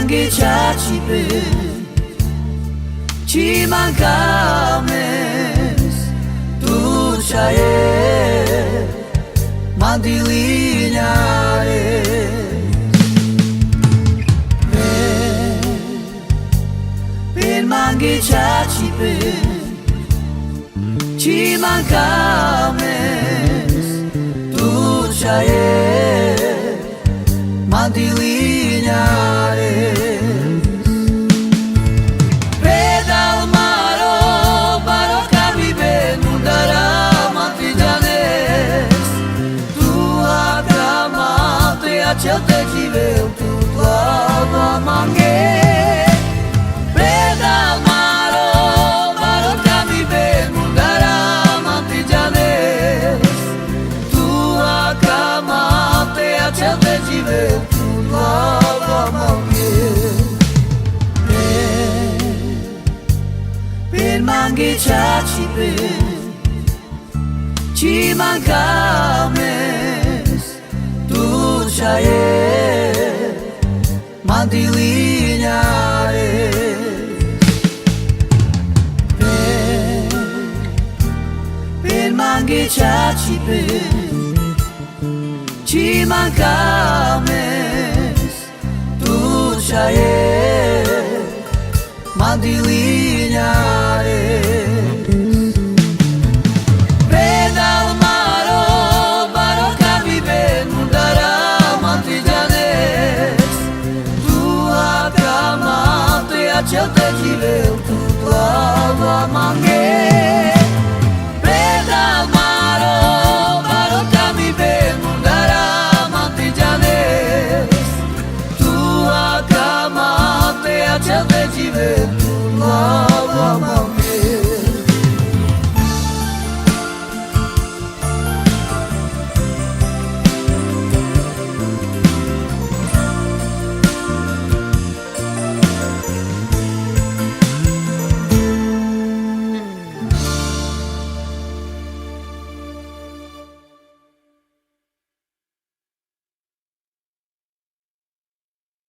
mangi chachi pe ci mancames tu chae mandilignare per mangi chachi pe ci mancames tu chae mandilignare pedal maro baro cabibe nundara mantijanes tua cama te acelte civeu tua mangue pedal maro baro cabibe nundara mantijanes tua cama te acelte civeu per mangi chachi pe ci mancames tu chae mandilignare per mangi chachi pe ci mancames